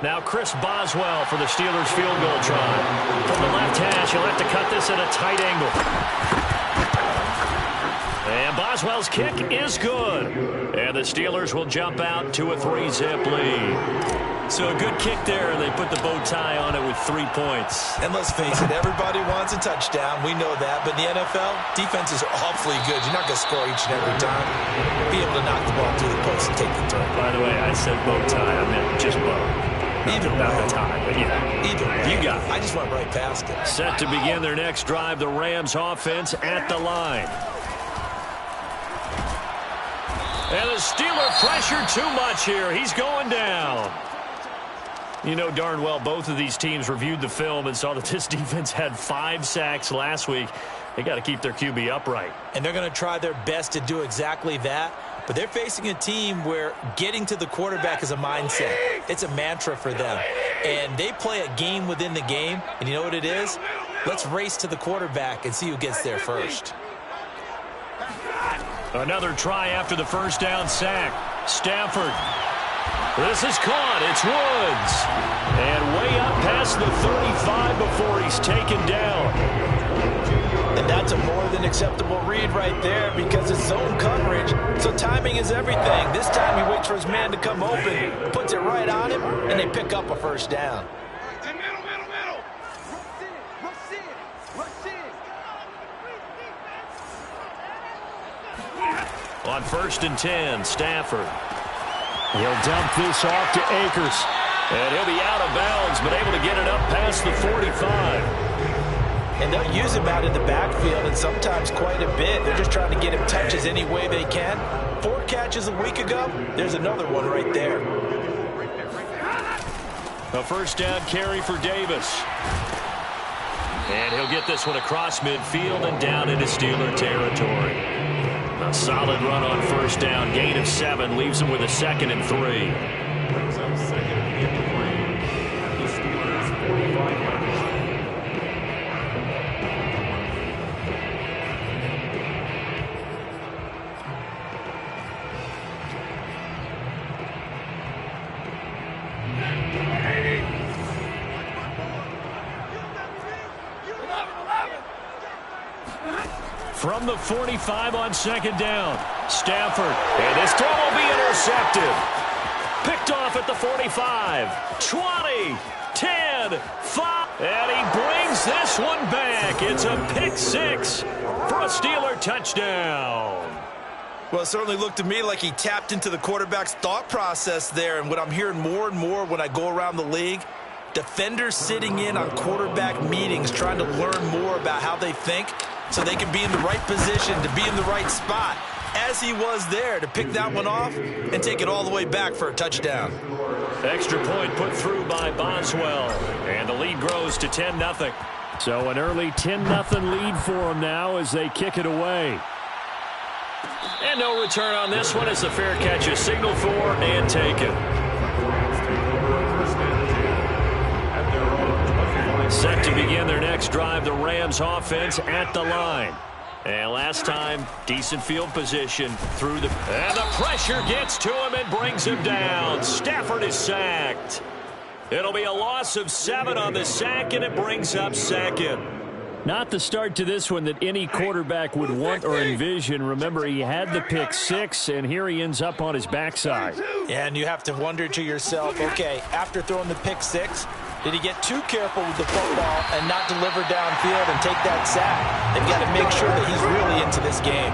Now Chris Boswell for the Steelers field goal try. From the left hash, he'll have to cut this at a tight angle. And Boswell's kick is good. And the Steelers will jump out to a 3-zip lead. So a good kick there, and they put the bow tie on it with 3 points. And let's face it, everybody wants a touchdown. We know that. But in the NFL, defenses are awfully good. You're not going to score each and every time. Be able to knock the ball through the post and take the throw. By the way, I said bow tie. I meant just bow. Not the tie, but yeah. Either way. You got it. I just went right past it. Set to begin their next drive, the Rams offense at the line. And the Steeler pressure too much here. He's going down. You know darn well both of these teams reviewed the film and saw that this defense had 5 sacks last week. They got to keep their QB upright. And they're going to try their best to do exactly that. But they're facing a team where getting to the quarterback is a mindset. It's a mantra for them. And they play a game within the game. And you know what it is? Let's race to the quarterback and see who gets there first. Another try after the first down sack. Stafford. This is caught. It's Woods. And way up past the 35 before he's taken down. And that's a more than acceptable read right there because it's zone coverage. So timing is everything. This time he waits for his man to come open, puts it right on him, and they pick up a first down. On 1st and 10, Stafford. He'll dump this off to Akers. And he'll be out of bounds, but able to get it up past the 45. And they'll use him out in the backfield, and sometimes quite a bit. They're just trying to get him touches any way they can. 4 catches a week ago. There's another one right there. A first down carry for Davis. And he'll get this one across midfield and down into Steeler territory. A solid run on first down. Gain of 7 leaves him with a 2nd and 3. From the 45 on 2nd down, Stafford. And this throw will be intercepted. Picked off at the 45, 20, 10, 5. And he brings this one back. It's a pick 6 for a Steeler touchdown. Well, it certainly looked to me like he tapped into the quarterback's thought process there. And what I'm hearing more and more when I go around the league, defenders sitting in on quarterback meetings trying to learn more about how they think so they can be in the right position to be in the right spot, as he was there to pick that one off and take it all the way back for a touchdown. Extra point put through by Boswell, and the lead grows to 10-0. So an early 10-0 lead for them now as they kick it away. And no return on this one as the fair catch is signaled for and taken. Set to begin their next drive, the Rams offense at the line. And last time, decent field position through the... And the pressure gets to him and brings him down. Stafford is sacked. It'll be a loss of 7 on the sack, and it brings up 2nd. Not the start to this one that any quarterback would want or envision. Remember, he had the pick 6, and here he ends up on his backside. And you have to wonder to yourself, okay, after throwing the pick 6, did he get too careful with the football and not deliver downfield and take that sack? They've got to make sure that he's really into this game.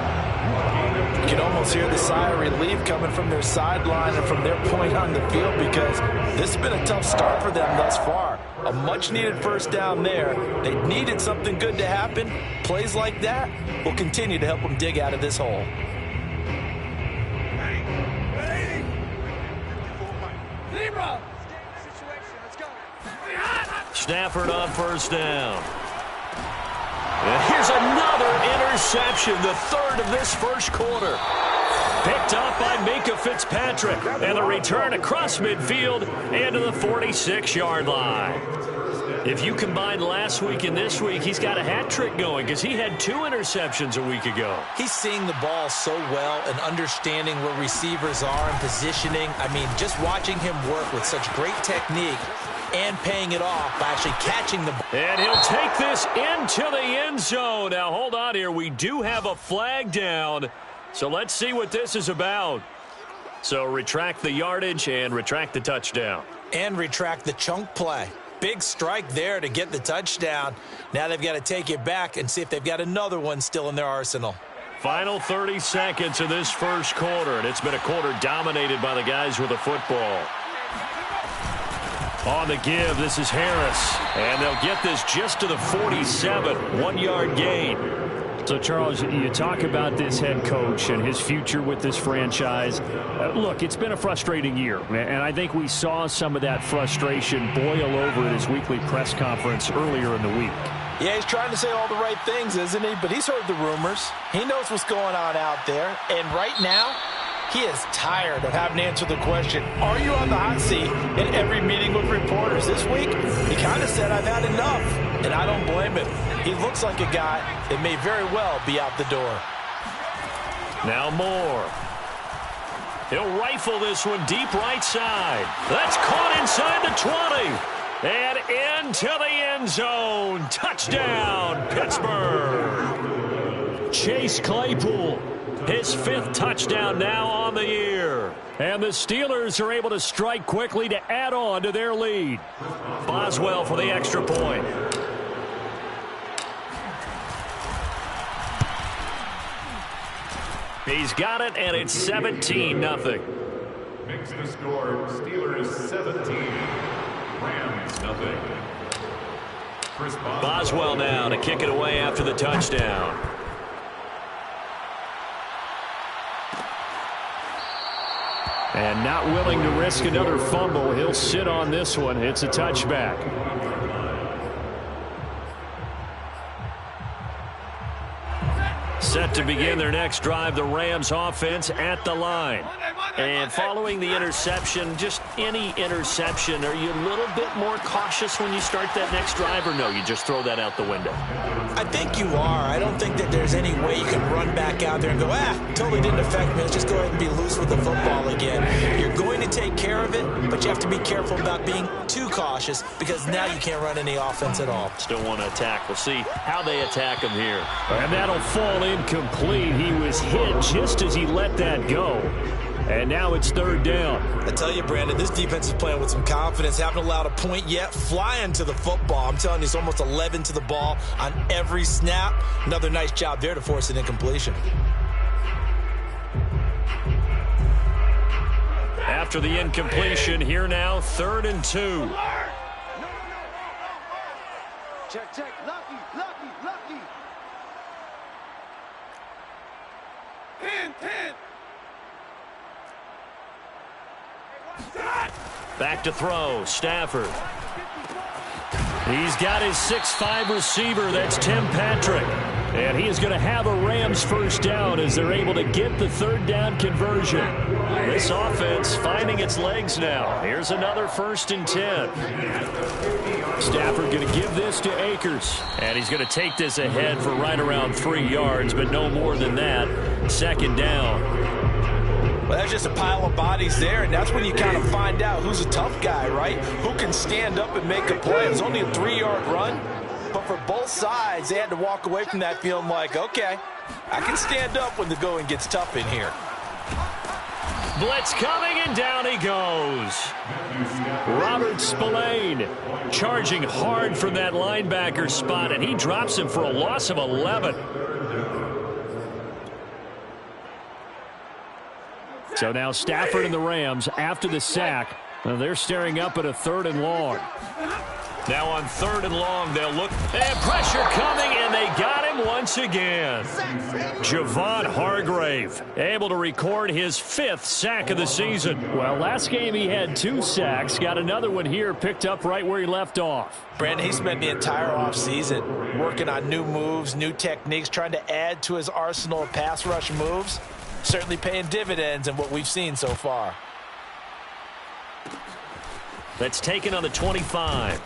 You can almost hear the sigh of relief coming from their sideline and from their point on the field because this has been a tough start for them thus far. A much-needed first down there. They needed something good to happen. Plays like that will continue to help them dig out of this hole. Stafford on first down. And here's another interception, the 3rd of this first quarter. Picked up by Minkah Fitzpatrick. And a return across midfield and to the 46-yard line. If you combine last week and this week, he's got a hat trick going because he had 2 interceptions a week ago. He's seeing the ball so well and understanding where receivers are and positioning. I mean, just watching him work with such great technique and paying it off by actually catching the ball. And he'll take this into the end zone. Now, hold on here. We do have a flag down, so let's see what this is about. So retract the yardage and retract the touchdown. And retract the chunk play. Big strike there to get the touchdown. Now they've got to take it back and see if they've got another one still in their arsenal. Final 30 seconds of this first quarter, and it's been a quarter dominated by the guys with the football. On the give, this is Harris, and they'll get this just to the 47, 1-yard gain. So, Charles, you talk about this head coach and his future with this franchise. Look, it's been a frustrating year, and I think we saw some of that frustration boil over at his weekly press conference earlier in the week. Yeah, he's trying to say all the right things, isn't he? But he's heard the rumors. He knows what's going on out there. And right now, he is tired of having to answer the question, are you on the hot seat in every meeting with reporters? This week, he kind of said, I've had enough. And I don't blame him. He looks like a guy that may very well be out the door. Now Moore. He'll rifle this one deep right side. That's caught inside the 20. And into the end zone. Touchdown, Pittsburgh. Chase Claypool. His 5th touchdown now on the year. And the Steelers are able to strike quickly to add on to their lead. Boswell for the extra point. He's got it, and it's 17-0. Makes the score Steelers 17, Rams 0. Chris Boswell now to kick it away after the touchdown. And not willing to risk another fumble. He'll sit on this one. It's a touchback. Set to begin their next drive, the Rams offense at the line. And following the interception, just any interception, are you a little bit more cautious when you start that next drive, or no, you just throw that out the window? I think you are. I don't think that there's any way you can run back out there and go, totally didn't affect me. Let's just go ahead and be loose with the football again. You're going to take care of it, but you have to be careful about being too cautious because now you can't run any offense at all. Still want to attack. We'll see how they attack him here. And that'll fall incomplete. He was hit just as he let that go. And now it's 3rd down. I tell you, Brandon, this defense is playing with some confidence. Haven't allowed a point yet. Flying to the football. I'm telling you, it's almost 11 to the ball on every snap. Another nice job there to force an incompletion. After the incompletion, here now, 3rd and 2. Check. Lucky. 10. Back to throw, Stafford. He's got his 6'5" receiver, that's Tim Patrick. And he is going to have a Rams first down as they're able to get the 3rd down conversion. This offense finding its legs now. Here's another 1st and 10. Stafford going to give this to Akers. And he's going to take this ahead for right around 3 yards, but no more than that. 2nd down. Well, that's just a pile of bodies there, and that's when you kind of find out who's a tough guy, right? Who can stand up and make a play. It was only a 3-yard run, but for both sides, they had to walk away from that feeling like, okay, I can stand up when the going gets tough in here. Blitz coming, and down he goes. Robert Spillane charging hard from that linebacker spot, and he drops him for a loss of 11. So now Stafford and the Rams, after the sack, they're staring up at a 3rd and long. Now on 3rd and long, they'll look. And pressure coming, and they got him once again. Javon Hargrave able to record his 5th sack of the season. Well, last game he had 2 sacks. Got another one here, picked up right where he left off. Brandon, he spent the entire offseason working on new moves, new techniques, trying to add to his arsenal of pass rush moves. Certainly paying dividends in what we've seen so far. That's taken on the 25.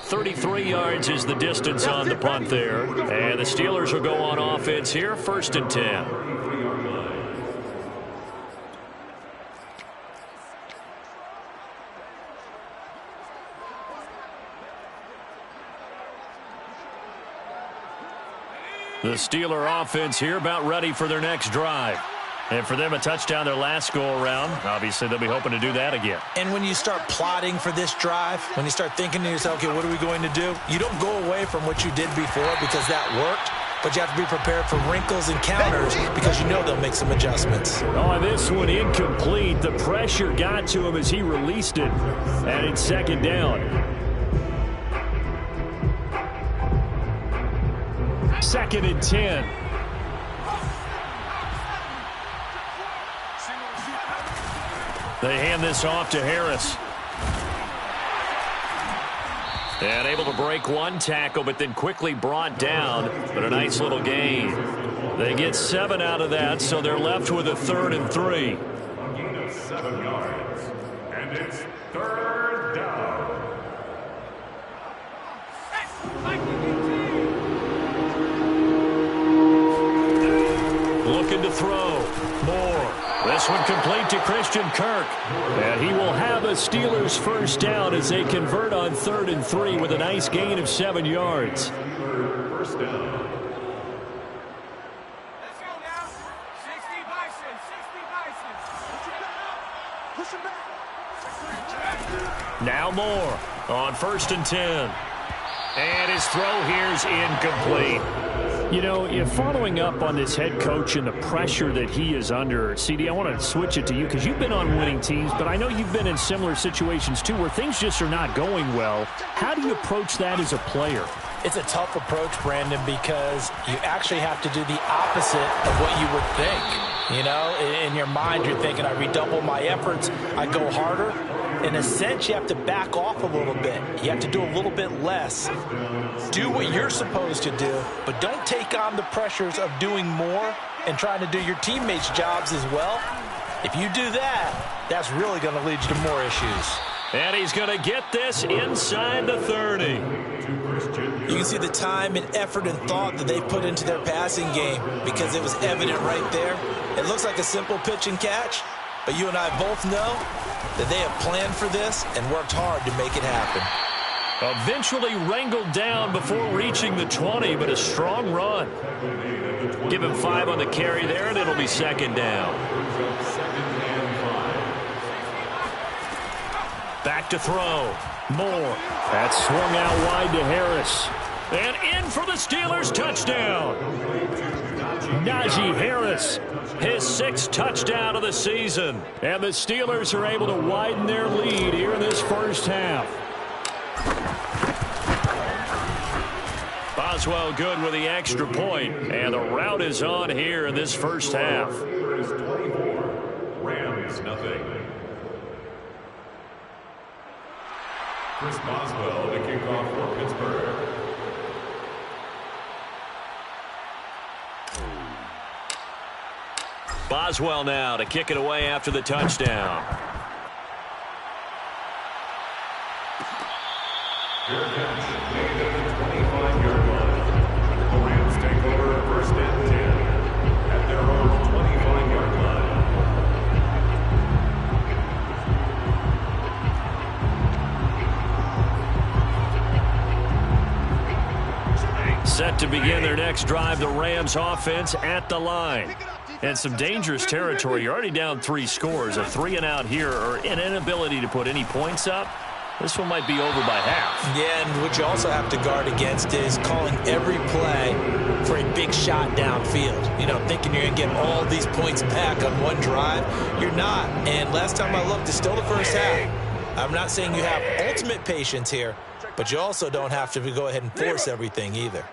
33 yards is the distance on the punt there. And the Steelers will go on offense here, 1st and 10. The Steeler offense here about ready for their next drive. And for them, a touchdown their last go-around. Obviously, they'll be hoping to do that again. And when you start plotting for this drive, when you start thinking to yourself, okay, what are we going to do? You don't go away from what you did before because that worked, but you have to be prepared for wrinkles and counters because you know they'll make some adjustments. Oh, this one incomplete. The pressure got to him as he released it. And it's 2nd down. 2nd and 10. They hand this off to Harris. And able to break one tackle, but then quickly brought down. But a nice little gain. They get 7 out of that, so they're left with a 3rd and 3. A gain of 7 yards. And it's 3rd down. Looking to throw. Moore. This one complete to Christian Kirk. And he will have a Steelers 1st down as they convert on 3rd and 3 with a nice gain of 7 yards. 1st down. Let's go now. 60 Bison. 60 Bison. Push him back. Now Moore on 1st and 10. And his throw here's incomplete. You know, if following up on this head coach and the pressure that he is under, CD, I want to switch it to you because you've been on winning teams, but I know you've been in similar situations too where things just are not going well. How do you approach that as a player? It's a tough approach, Brandon, because you actually have to do the opposite of what you would think. You know, in your mind, you're thinking, I redouble my efforts, I go harder. In a sense, you have to back off a little bit. You have to do a little bit less. Do what you're supposed to do, but don't take on the pressures of doing more and trying to do your teammates' jobs as well. If you do that, that's really going to lead you to more issues. And he's going to get this inside the 30. You can see the time and effort and thought that they put into their passing game because it was evident right there. It looks like a simple pitch and catch, but you and I both know that they have planned for this and worked hard to make it happen. Eventually wrangled down before reaching the 20, but a strong run. Give him 5 on the carry there, and it'll be 2nd down. Back to throw. Moore. That swung out wide to Harris. And in for the Steelers touchdown. Najee Harris. His 6th touchdown of the season. And the Steelers are able to widen their lead here in this 1st half. Boswell good with the extra point. And the route is on here in this 1st half. Steelers 24. Rams nothing. Chris Boswell to kick off for Pittsburgh. Boswell now to kick it away after the touchdown. Fair catch made at the 25-yard line. The Rams take over 1st and 10 at their own 25-yard line. Set to begin their next drive, the Rams offense at the line. And some dangerous territory. You're already down 3 scores. A 3-and-out here or an inability to put any points up. This one might be over by half. Yeah, and what you also have to guard against is calling every play for a big shot downfield. You know, thinking you're going to get all these points back on one drive. You're not. And last time I looked, it's still the 1st half. I'm not saying you have ultimate patience here, but you also don't have to go ahead and force everything either.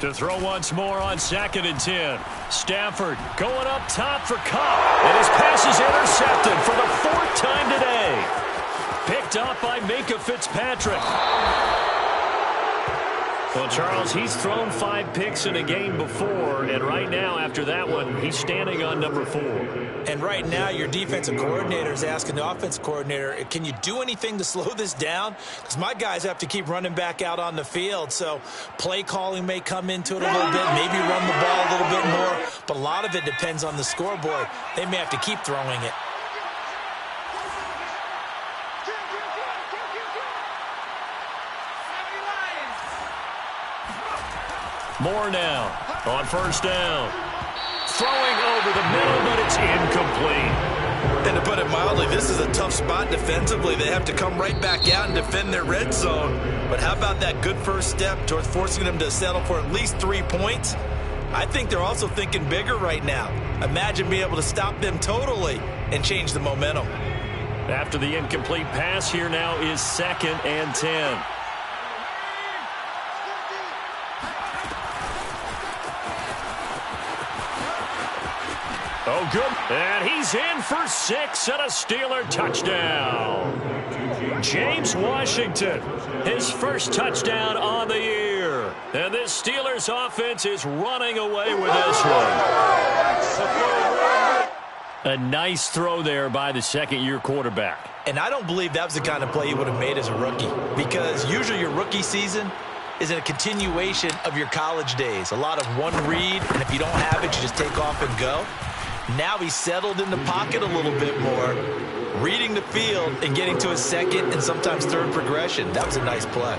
To throw once more on 2nd and 10. Stafford going up top for Cobb. And his pass is intercepted for the 4th time today. Picked up by Minkah Fitzpatrick. Well, Charles, he's thrown 5 picks in a game before, and right now, after that one, he's standing on number 4. And right now, your defensive coordinator is asking the offensive coordinator, can you do anything to slow this down? Because my guys have to keep running back out on the field, so play calling may come into it a little bit, maybe run the ball a little bit more, but a lot of it depends on the scoreboard. They may have to keep throwing it. More now on first down. Throwing over the middle, but it's incomplete. And to put it mildly, this is a tough spot defensively. They have to come right back out and defend their red zone. But how about that good first step towards forcing them to settle for at least 3 points? I think they're also thinking bigger right now. Imagine being able to stop them totally and change the momentum. After the incomplete pass, here now is 2nd and 10. Oh, good. And he's in for 6 and a Steeler touchdown. James Washington, his first touchdown on the year. And this Steelers offense is running away with this one. A nice throw there by the second-year quarterback. And I don't believe that was the kind of play he would have made as a rookie, because usually your rookie season is a continuation of your college days. A lot of one read, and if you don't have it, you just take off and go. Now he's settled in the pocket a little bit more, reading the field and getting to his second and sometimes third progression. That was a nice play.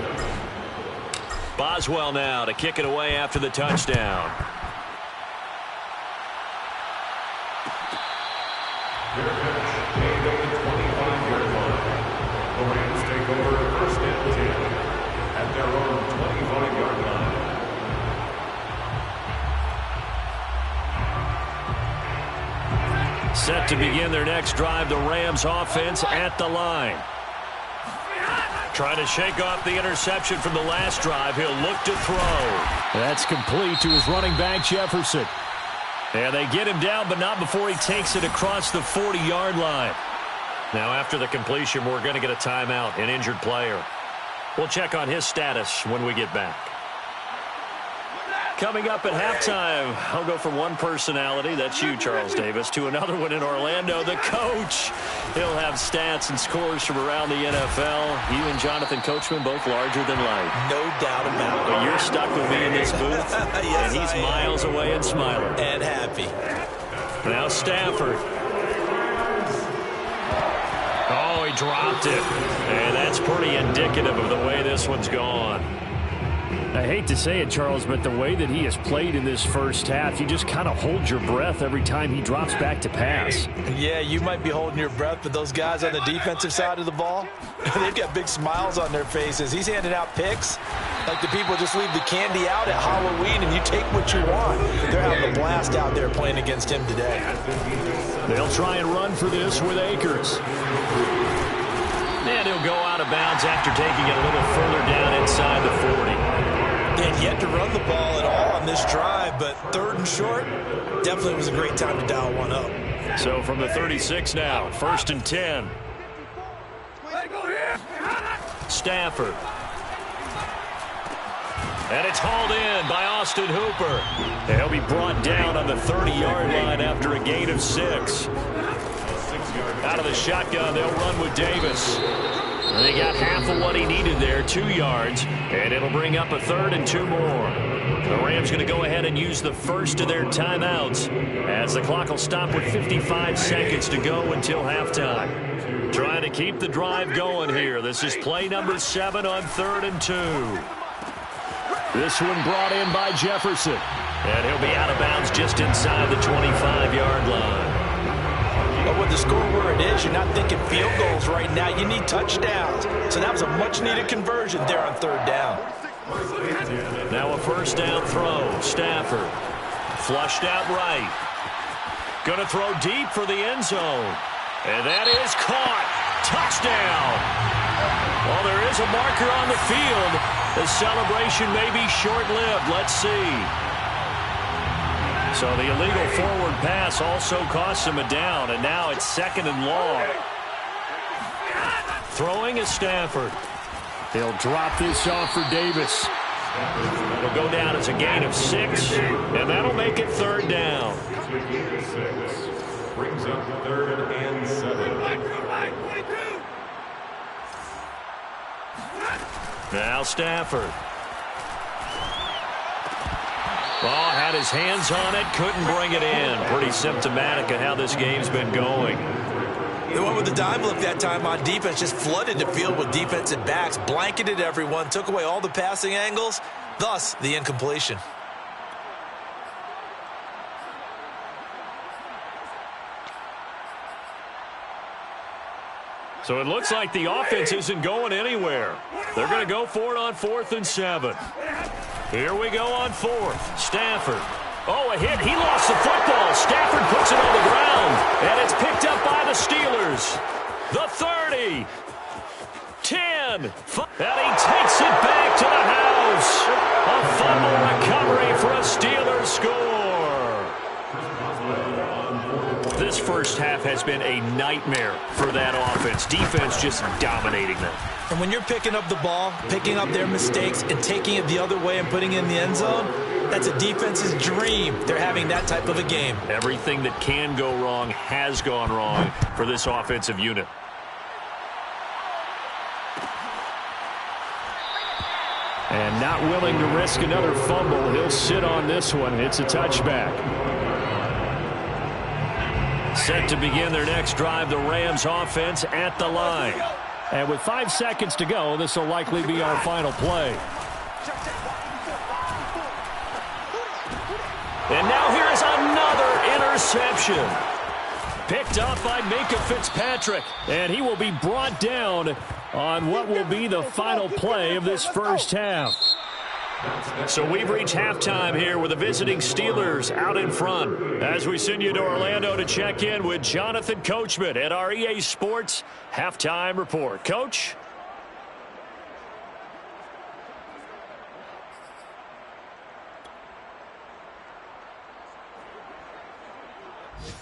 Boswell now to kick it away after the touchdown. Their catch made at the 25-yard line. The Rams take over first and 10 at their own 25-yard line. Set to begin their next drive, the Rams offense at the line. Trying to shake off the interception from the last drive. He'll look to throw. That's complete to his running back, Jefferson. And they get him down, but not before he takes it across the 40-yard line. Now, after the completion, we're going to get a timeout, an injured player. We'll check on his status when we get back. Coming up at halftime, I'll go from one personality, that's you, Charles Davis, to another one in Orlando, the coach. He'll have stats and scores from around the NFL. You and Jonathan Coachman, both larger than life. No doubt about it. But you're stuck with me in this booth, Yes, and he's I am. miles away and smiling. And happy. Now Stafford. Oh, he dropped it. And that's pretty indicative of the way this one's gone. I hate to say it, Charles, but the way that he has played in this first half, you just kind of hold your breath every time he drops back to pass. Yeah, you might be holding your breath, but those guys on the defensive side of the ball, they've got big smiles on their faces. He's handing out picks like the people just leave the candy out at Halloween and you take what you want. They're having a blast out there playing against him today. They'll try and run for this with Akers. And he'll go out of bounds after taking it a little further down inside the 40. And yet to run the ball at all on this drive, but 3rd and short, definitely was a great time to dial one up. So from the 36 now, 1st and 10. Stafford. And it's hauled in by Austin Hooper. And he'll be brought down on the 30-yard line after a gain of 6. Out of the shotgun, they'll run with Davis. And they got half of what he needed there, 2 yards, and it'll bring up a 3rd and 2 more. The Rams going to go ahead and use the first of their timeouts as the clock will stop with 55 seconds to go until halftime. Trying to keep the drive going here. This is play number 7 on 3rd and 2. This one brought in by Jefferson. And he'll be out of bounds just inside the 25-yard line. But with the score where it is, you're not thinking field goals right now. You need touchdowns. So that was a much-needed conversion there on 3rd down. Now a first down throw. Stafford. Flushed out right. Going to throw deep for the end zone. And that is caught. Touchdown. Well, there is a marker on the field. The celebration may be short-lived. Let's see. So the illegal forward pass also costs him a down, and now it's 2nd and long. Throwing is Stafford. They'll drop this off for Davis. It'll go down as a gain of 6, and that'll make it third down. It's a gain of 6. Brings up 3rd and 7. Now Stafford. Ball had his hands on it, couldn't bring it in. Pretty symptomatic of how this game's been going. They went with the dime look that time on defense, just flooded the field with defensive backs, blanketed everyone, took away all the passing angles, thus the incompletion. So it looks like the offense isn't going anywhere. They're going to go for it on 4th and 7. Here we go on 4th. Stafford. Oh, a hit. He lost the football. Stafford puts it on the ground. And it's picked up by the Steelers. The 30. 10. And he takes it back to the house. A fumble recovery for a Steelers score. This first half has been a nightmare for that offense. Defense just dominating them. And when you're picking up the ball, picking up their mistakes, and taking it the other way and putting it in the end zone, that's a defense's dream. They're having that type of a game. Everything that can go wrong has gone wrong for this offensive unit. And not willing to risk another fumble. He'll sit on this one. It's a touchback. Set to begin their next drive, the Rams offense at the line. And with 5 seconds to go, this will likely be our final play. And now here is another interception. Picked up by Minkah Fitzpatrick. And he will be brought down on what will be the final play of this first half. So we've reached halftime here with the visiting Steelers out in front. As we send you to Orlando to check in with Jonathan Coachman at our EA Sports Halftime Report. Coach?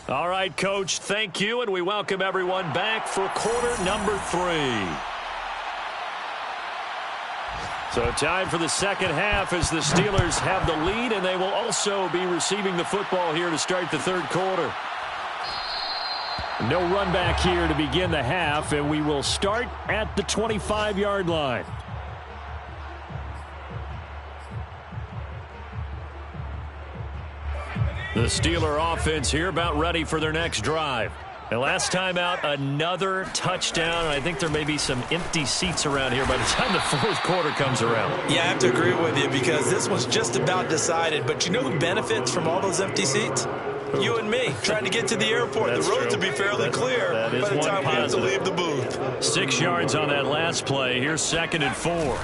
All right, Coach, thank you, and we welcome everyone back for quarter number 3. So time for the second half as the Steelers have the lead, and they will also be receiving the football here to start the third quarter. No run back here to begin the half, and we will start at the 25-yard line. The Steeler offense here about ready for their next drive. And last time out, another touchdown. And I think there may be some empty seats around here by the time the fourth quarter comes around. Yeah, I have to agree with you because this one's just about decided. But you know who benefits from all those empty seats? You and me, trying to get to the airport. That's the road true. to be fairly clear that is by the time we have to leave the booth. 6 yards on that last play. Here's 2nd and 4.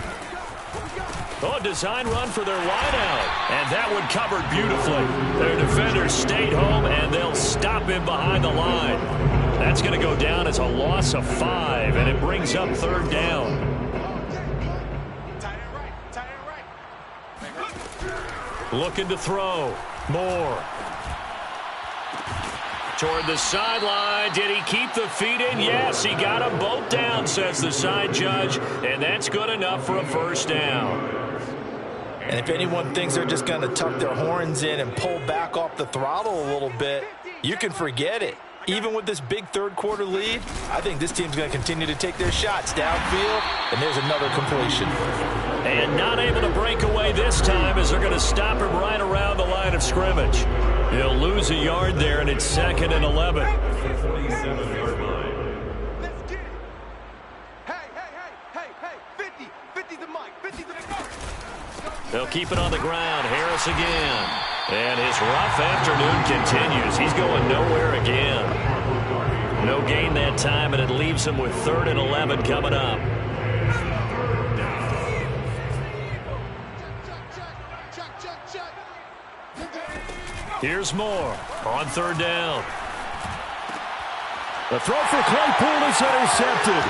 Oh, a design run for their wideout. And that one covered beautifully. Their defenders stayed home, and they'll stop him behind the line. That's going to go down as a loss of 5, and it brings up 3rd down. Looking to throw. Moore. Toward the sideline. Did he keep the feet in? Yes, he got them both down, says the side judge. And that's good enough for a first down. And if anyone thinks they're just going to tuck their horns in and pull back off the throttle a little bit, you can forget it. Even with this big third quarter lead, I think this team's going to continue to take their shots downfield, and there's another completion. And not able to break away this time as they're going to stop him right around the line of scrimmage. He'll lose a yard there, and it's 2nd and 11. 47-yard line. Let's get it. Hey, 50 the mic, 50 the mic. They'll keep it on the ground. Harris again. And his rough afternoon continues. He's going nowhere again. No gain that time, and it leaves him with 3rd and 11 coming up. Here's Moore on 3rd down. The throw for Claypool is intercepted.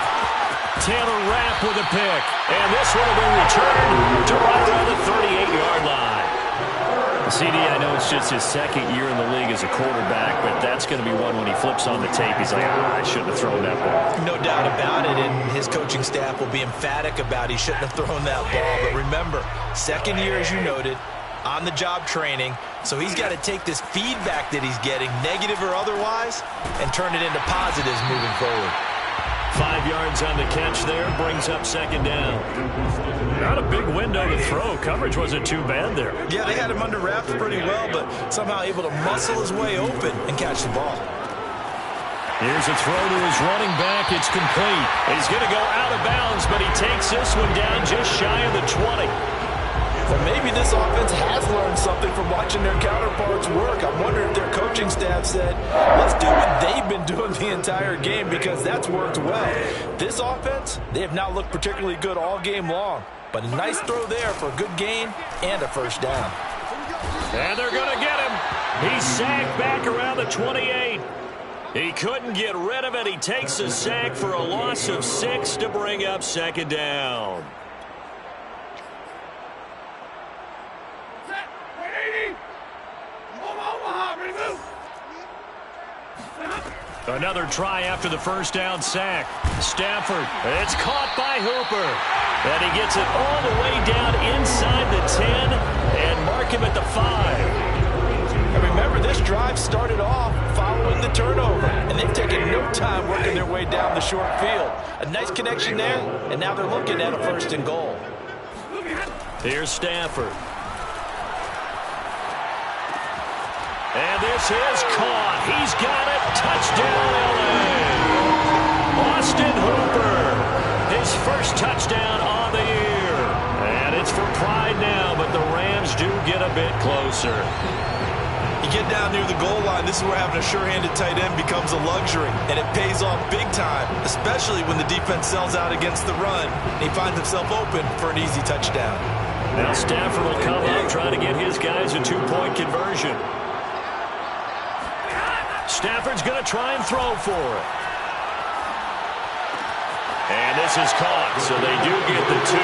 Taylor Rapp with a pick. And this one will be returned to right around the 38-yard line. CD, I know it's just his second year in the league as a quarterback, but that's going to be one when he flips on the tape. He's like, I shouldn't have thrown that ball. No doubt about it, and his coaching staff will be emphatic about he shouldn't have thrown that ball. But remember, second year, as you noted, on-the-job training, so he's got to take this feedback that he's getting, negative or otherwise, and turn it into positives moving forward. 5 yards on the catch there, brings up second down. Not a big window to throw. Coverage wasn't too bad there. Yeah, they had him under wraps pretty well, but somehow able to muscle his way open and catch the ball. Here's a throw to his running back. It's complete. He's going to go out of bounds, but he takes this one down just shy of the 20. Well, maybe this offense has learned something from watching their counterparts work. I wonder if their coaching staff said, let's do what they've been doing the entire game, because that's worked well. This offense, they have not looked particularly good all game long, but a nice throw there for a good gain and a first down. And they're going to get him. He's sacked back around the 28. He couldn't get rid of it. He takes a sack for a loss of 6 to bring up second down. Another try after the first down sack. Stafford, it's caught by Hooper. And he gets it all the way down inside the 10 and mark him at the 5. And remember, this drive started off following the turnover, and they've taken no time working their way down the short field. A nice connection there, and now they're looking at a first and goal. Here's Stafford. And this is caught. He's got it. Touchdown, L.A. Austin Hooper. His first touchdown on the year. And it's for pride now, but the Rams do get a bit closer. You get down near the goal line, this is where having a sure-handed tight end becomes a luxury, and it pays off big time, especially when the defense sells out against the run, and he finds himself open for an easy touchdown. Now Stafford will come up trying to get his guys a 2-point conversion. Stafford's going to try and throw for it. And this is caught, so they do get the 2.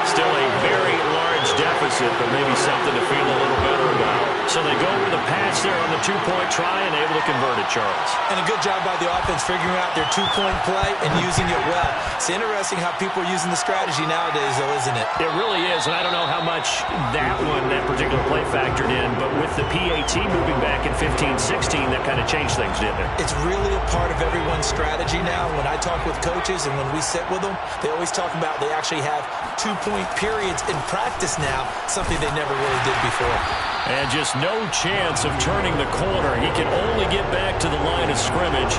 Still a very large deficit, but maybe something to feel a little better about. So they go with the pass there on the 2-point try and able to convert it, Charles. And a good job by the offense figuring out their 2-point play and using it well. It's interesting how people are using the strategy nowadays, though, isn't it? It really is, and I don't know how much that particular play factored in, but with the PAT moving back in 15-16, that kind of changed things, didn't it? It's really a part of everyone's strategy now. When I talk with coaches and when we sit with them, they always talk about they actually have 2-point periods in practice now, something they never really did before. And just no chance of turning the corner. He can only get back to the line of scrimmage.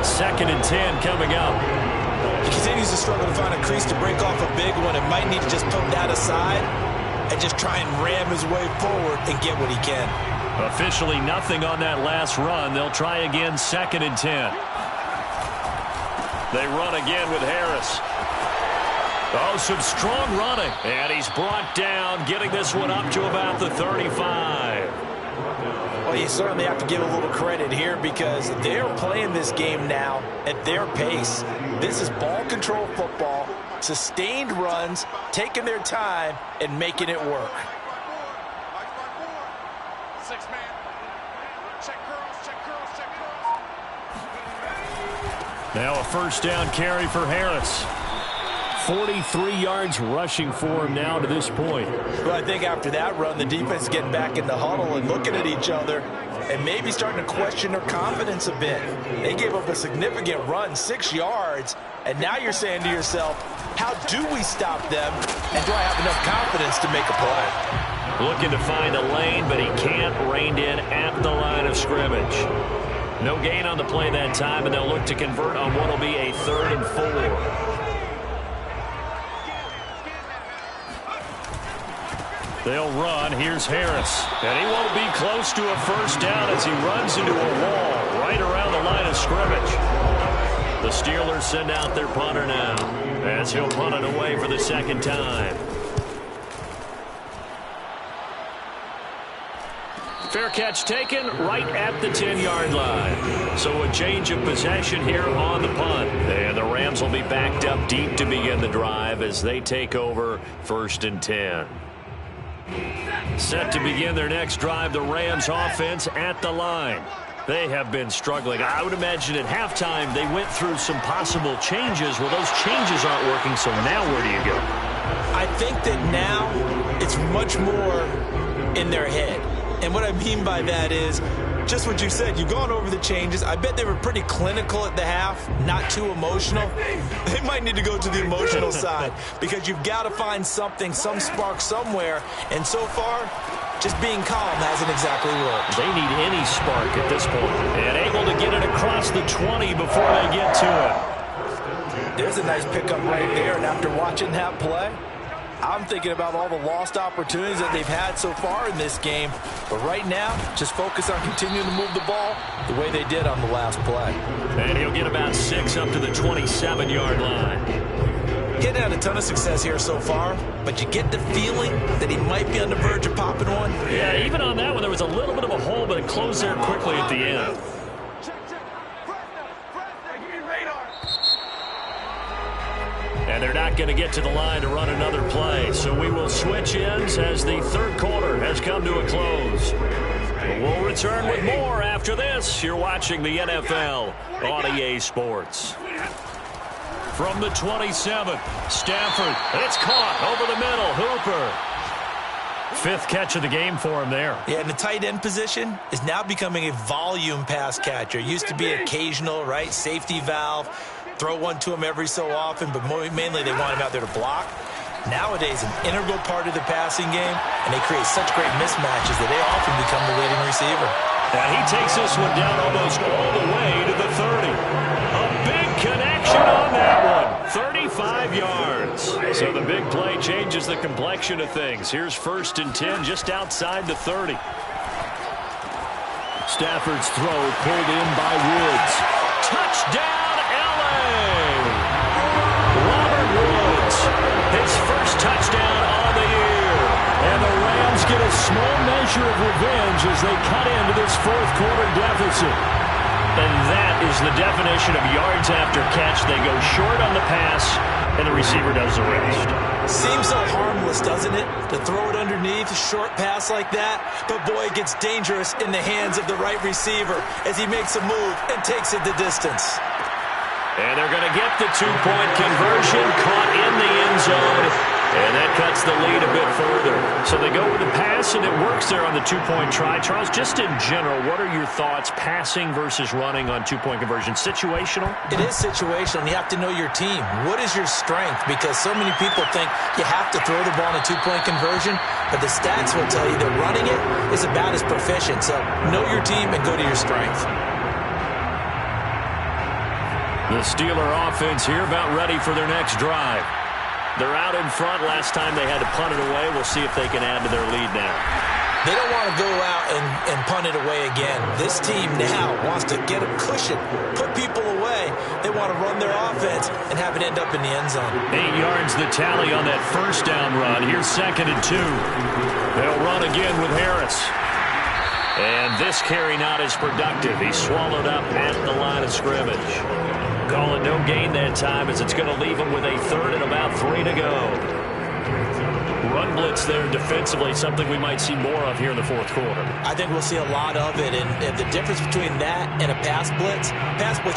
2nd and 10 coming up. He continues to struggle to find a crease to break off a big one and might need to just put that aside and just try and ram his way forward and get what he can. Officially nothing on that last run. They'll try again, 2nd and 10. They run again with Harris. Oh, some strong running. And he's brought down, getting this one up to about the 35. Well, you certainly have to give a little credit here because they're playing this game now at their pace. This is ball control football, sustained runs, taking their time, and making it work. 6-man. Check curls, check curls, check curls. Now a first down carry for Harris. 43 yards rushing for him now to this point. Well, I think after that run, the defense is getting back in the huddle and looking at each other and maybe starting to question their confidence a bit. They gave up a significant run, 6 yards, and now you're saying to yourself, how do we stop them, and do I have enough confidence to make a play? Looking to find a lane, but he can't rein in at the line of scrimmage. No gain on the play that time, and they'll look to convert on what will be a 3rd and 4. They'll run. Here's Harris. And he won't be close to a first down as he runs into a wall right around the line of scrimmage. The Steelers send out their punter now as he'll punt it away for the 2nd time. Fair catch taken right at the 10-yard line. So a change of possession here on the punt. And the Rams will be backed up deep to begin the drive as they take over 1st and 10. Set to begin their next drive, the Rams offense at the line. They have been struggling. I would imagine at halftime they went through some possible changes. Well, those changes aren't working, so now where do you go? I think that now it's much more in their head. And what I mean by that is just what you said. You've gone over the changes. I bet they were pretty clinical at the half, not too emotional. They might need to go to the emotional side because you've got to find something, some spark somewhere. And so far, just being calm hasn't exactly worked. They need any spark at this point. And able to get it across the 20 before they get to it. There's a nice pickup right there. And after watching that play, I'm thinking about all the lost opportunities that they've had so far in this game. But right now, just focus on continuing to move the ball the way they did on the last play. And he'll get about 6 up to the 27-yard line. Getting had a ton of success here so far, but you get the feeling that he might be on the verge of popping one. Yeah, even on that one, there was a little bit of a hole, but it closed there quickly at the end. And they're not going to get to the line to run another play. So we will switch ends as the third quarter has come to a close. We'll return with more after this. You're watching the NFL on EA Sports. From the 27, Stafford. It's caught over the middle. Hooper. 5th catch of the game for him there. Yeah, and the tight end position is now becoming a volume pass catcher. Used to be occasional, right? Safety valve. Throw one to him every so often, but mainly they want him out there to block. Nowadays, an integral part of the passing game, and they create such great mismatches that they often become the leading receiver. And he takes this one down almost all the way to the 30. A big connection on that one. 35 yards. So the big play changes the complexion of things. Here's 1st and 10 just outside the 30. Stafford's throw pulled in by Woods. Touchdown! Robert Woods, his first touchdown on the year. And the Rams get a small measure of revenge as they cut into this 4th quarter deficit. And that is the definition of yards after catch. They go short on the pass, and the receiver does the rest. Seems so harmless, doesn't it? To throw it underneath, a short pass like that. But, boy, it gets dangerous in the hands of the right receiver as he makes a move and takes it the distance. And they're going to get the 2-point conversion, caught in the end zone, and that cuts the lead a bit further. So they go with the pass, and it works there on the 2-point try. Charles, just in general, what are your thoughts passing versus running on 2-point conversion? Situational? It is situational. You have to know your team. What is your strength? Because so many people think you have to throw the ball in a 2-point conversion, but the stats will tell you that running it is about as proficient. So know your team and go to your strength. The Steeler offense here about ready for their next drive. They're out in front. Last time they had to punt it away. We'll see if they can add to their lead now. They don't want to go out and punt it away again. This team now wants to get a cushion, put people away. They want to run their offense and have it end up in the end zone. 8 yards the tally on that 1st down run. Here's 2nd and 2. They'll run again with Harris. And this carry not as productive. He's swallowed up at the line of scrimmage. Calling no gain that time as it's going to leave him with a 3rd and about 3 to go. Run blitz there defensively, something we might see more of here in the 4th quarter. I think we'll see a lot of it, and the difference between that and a pass blitz,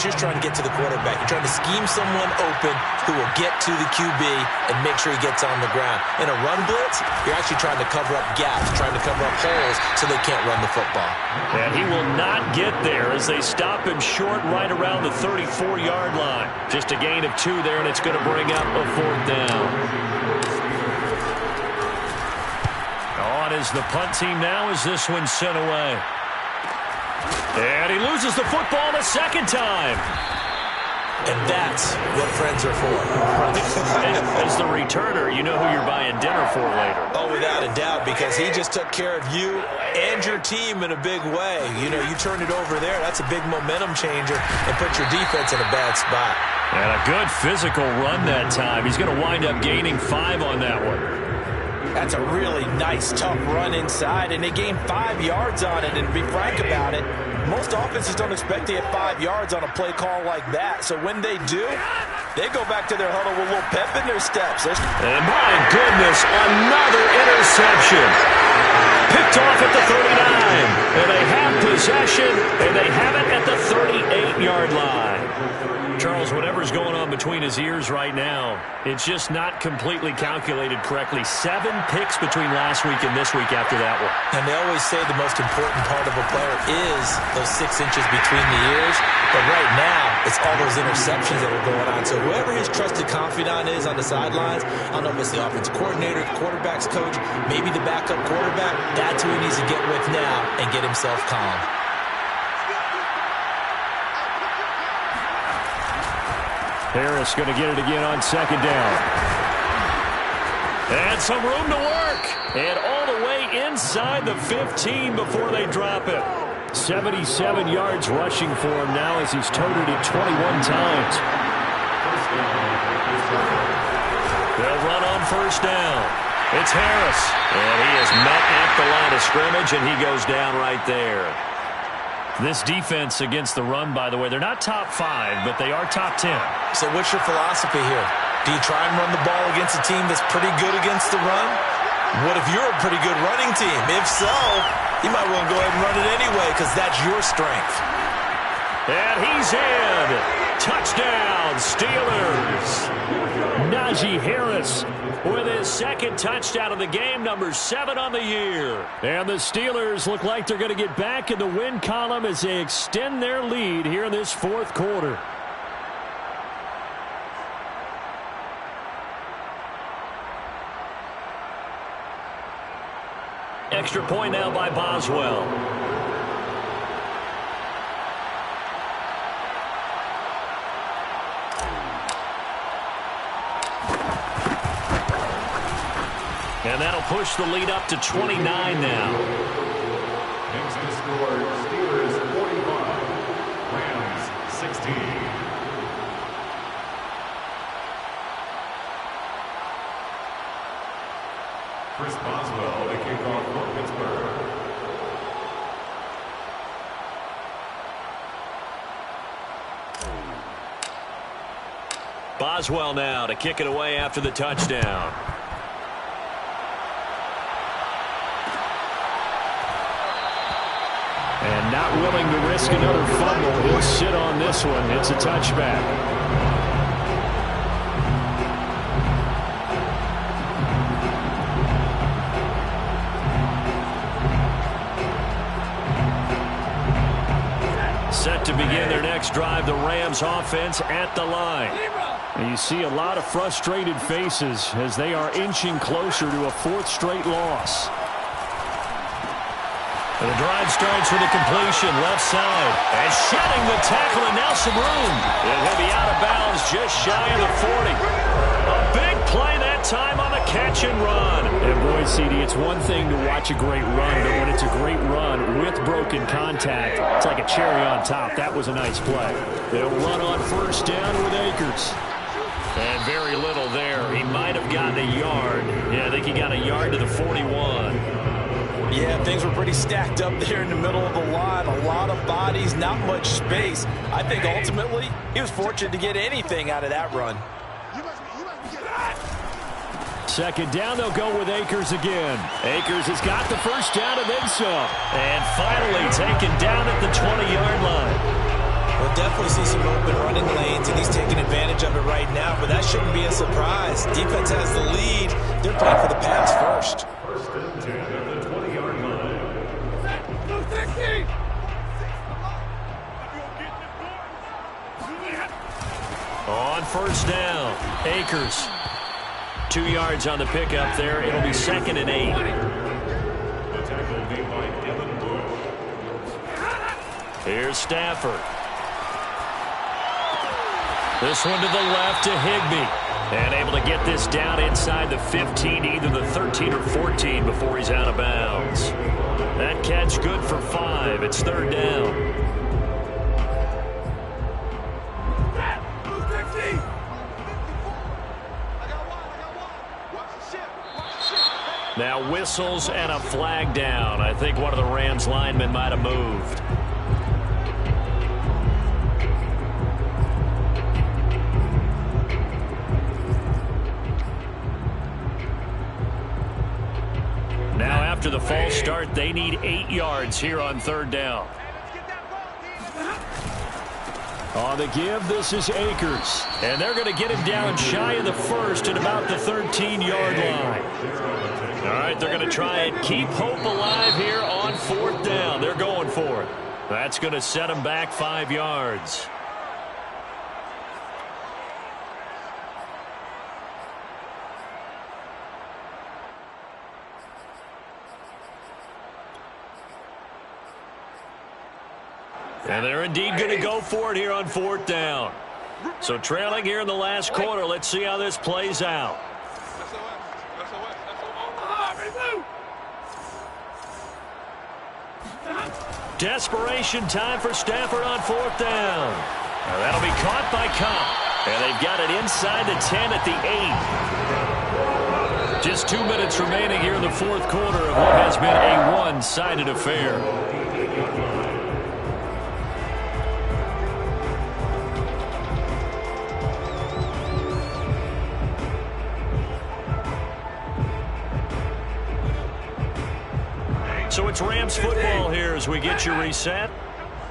you're trying to get to the quarterback. You're trying to scheme someone open who will get to the QB and make sure he gets on the ground. In a run blitz, you're actually trying to cover up gaps, trying to cover up holes so they can't run the football. And he will not get there as they stop him short right around the 34-yard line. Just a gain of 2 there, and it's going to bring up a 4th down. On is the punt team now as this one's sent away. And he loses the football the 2nd time. And that's what friends are for. As the returner, you know who you're buying dinner for later. Oh, without a doubt, because he just took care of you and your team in a big way. You know, you turn it over there, that's a big momentum changer and put your defense in a bad spot. And a good physical run that time. He's going to wind up gaining 5 on that one. That's a really nice, tough run inside, and they gained 5 yards on it. And to be frank about it, most offenses don't expect to get 5 yards on a play call like that. So when they do, They go back to their huddle with a little pep in their steps. And my goodness, another interception. Picked off at the 39. And they have possession, and they have it at the 38-yard line. Charles, whatever's going on between his ears right now, it's just not completely calculated correctly. 7 picks between last week and this week after that one. And they always say the most important part of a player is those 6 inches between the ears. But right now, it's all those interceptions that are going on. So whoever his trusted confidant is on the sidelines, I don't know if it's the offensive coordinator, the quarterback's coach, maybe the backup quarterback, that's who he needs to get with now and get himself calm. Harris going to get it again on second down. And some room to work. And all the way inside the 15 before they drop it. 77 yards rushing for him now as he's toted it 21 times. They'll run on first down. It's Harris. And he is met at the line of scrimmage, and he goes down right there. This defense against the run, by the way, they're not top 5, but they are top 10. So what's your philosophy here? Do you try and run the ball against a team that's pretty good against the run? What if you're a pretty good running team? If so, you might want to go ahead and run it anyway because that's your strength. And he's in. Touchdown, Steelers. Najee Harris with his second touchdown of the game, number 7 on the year. And the Steelers look like they're going to get back in the win column as they extend their lead here in this fourth quarter. Extra point now by Boswell. And that'll push the lead up to 29 now. Next to score, Steelers 45, Rams 16. Chris Boswell, the kickoff for Pittsburgh. Boswell now to kick it away after the touchdown. And not willing to risk another fumble. He'll sit on this one. It's a touchback. Set to begin their next drive, the Rams offense at the line. And you see a lot of frustrated faces as they are inching closer to a 4th straight loss. And the drive starts with a completion left side. And shedding the tackle, and now some room. And he'll be out of bounds just shy of the 40. A big play that time on the catch and run. And boy, CD, it's one thing to watch a great run, but when it's a great run with broken contact, it's like a cherry on top. That was a nice play. They'll run on first down with Akers. And very little there. He might have gotten a yard. Yeah, I think he got a yard to the 41. Yeah, things were pretty stacked up there in the middle of the line. A lot of bodies, not much space. I think ultimately he was fortunate to get anything out of that run. Second down, they'll go with Akers again. Akers has got the first down and then some. And finally taken down at the 20-yard line. We'll definitely see some open running lanes, and he's taking advantage of it right now, but that shouldn't be a surprise. Defense has the lead. They're playing for the pass first. First and 10 at the 20-yard line. On first down, Akers. 2 yards on the pickup there. It'll be 2nd and 8. The tackle made by Devin Bush. Here's Stafford. This one to the left to Higbee. And able to get this down inside the 15, either the 13 or 14 before he's out of bounds. That catch good for 5. It's 3rd down. Now whistles and a flag down. I think one of the Rams linemen might have moved. false start. They need 8 yards here on 3rd down. On the give, this is Akers. And they're going to get him down shy of the 1st at about the 13-yard line. All right, they're going to try and keep hope alive here on 4th down. They're going for it. That's going to set them back 5 yards. And they're indeed going to go for it here on 4th down. So trailing here in the last quarter. Let's see how this plays out. Desperation time for Stafford on 4th down. Now that'll be caught by Cobb. And they've got it inside the 10 at the 8. Just 2 minutes remaining here in the 4th quarter of what has been a one-sided affair. So it's Rams football here as we get you reset.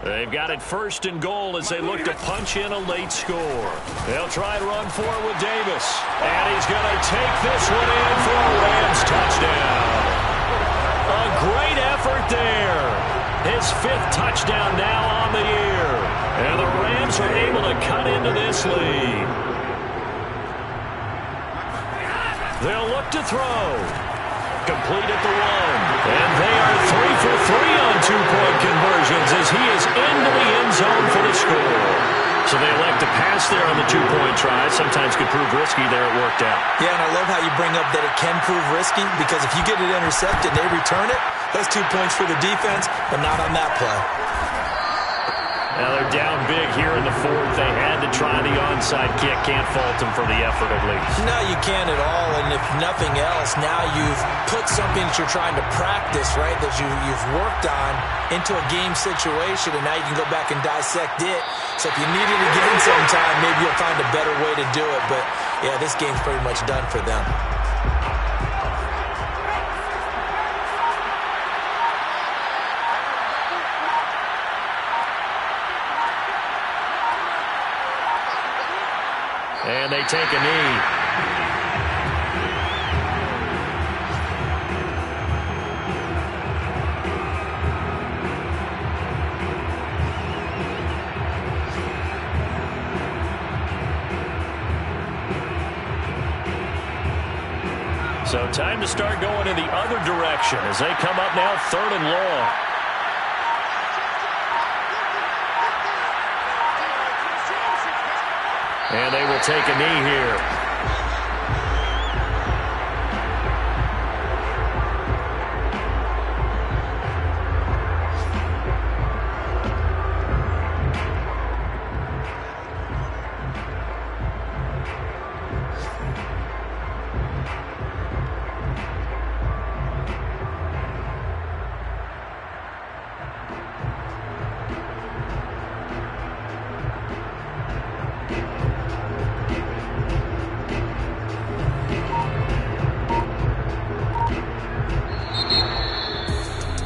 They've got it 1st and goal as they look to punch in a late score. They'll try to run for it with Davis. And he's going to take this one in for a Rams touchdown. A great effort there. His 5th touchdown now on the year. And the Rams are able to cut into this lead. They'll look to throw. Complete at the 1. And they are 3 for 3 on 2-point conversions as he is into the end zone for the score. So they elect to pass there on the 2-point try. Sometimes could prove risky. There it worked out. Yeah, and I love how you bring up that it can prove risky because if you get it intercepted and they return it, that's 2 points for the defense, but not on that play. Now they're down big here in the 4th. They had to try the onside kick. Can't fault them for the effort at least. No, you can't at all. And if nothing else, now you've put something that you're trying to practice, right, that you've worked on into a game situation, and now you can go back and dissect it. So if you need it again sometime, maybe you'll find a better way to do it. But, yeah, this game's pretty much done for them. And they take a knee. So time to start going in the other direction as they come up now 3rd and long. And they will take a knee here.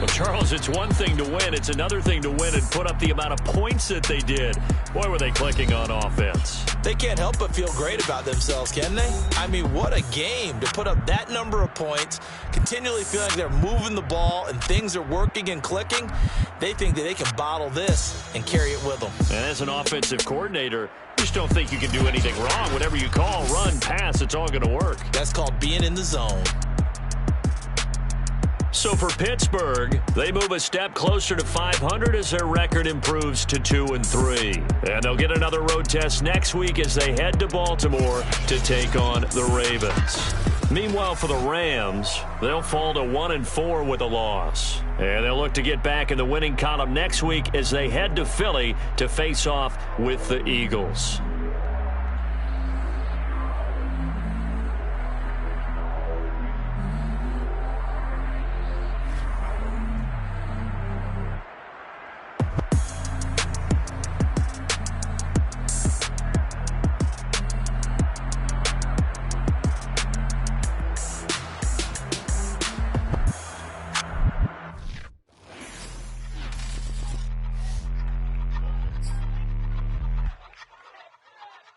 Charles, it's one thing to win. It's another thing to win and put up the amount of points that they did. Boy, were they clicking on offense. They can't help but feel great about themselves, can they? I mean, what a game to put up that number of points, continually feeling like they're moving the ball and things are working and clicking. They think that they can bottle this and carry it with them. And as an offensive coordinator, you just don't think you can do anything wrong. Whatever you call, run, pass, it's all going to work. That's called being in the zone. So for Pittsburgh, they move a step closer to 500 as their record improves to 2-3. And they'll get another road test next week as they head to Baltimore to take on the Ravens. Meanwhile, for the Rams, they'll fall to 1-4 with a loss. And they'll look to get back in the winning column next week as they head to Philly to face off with the Eagles.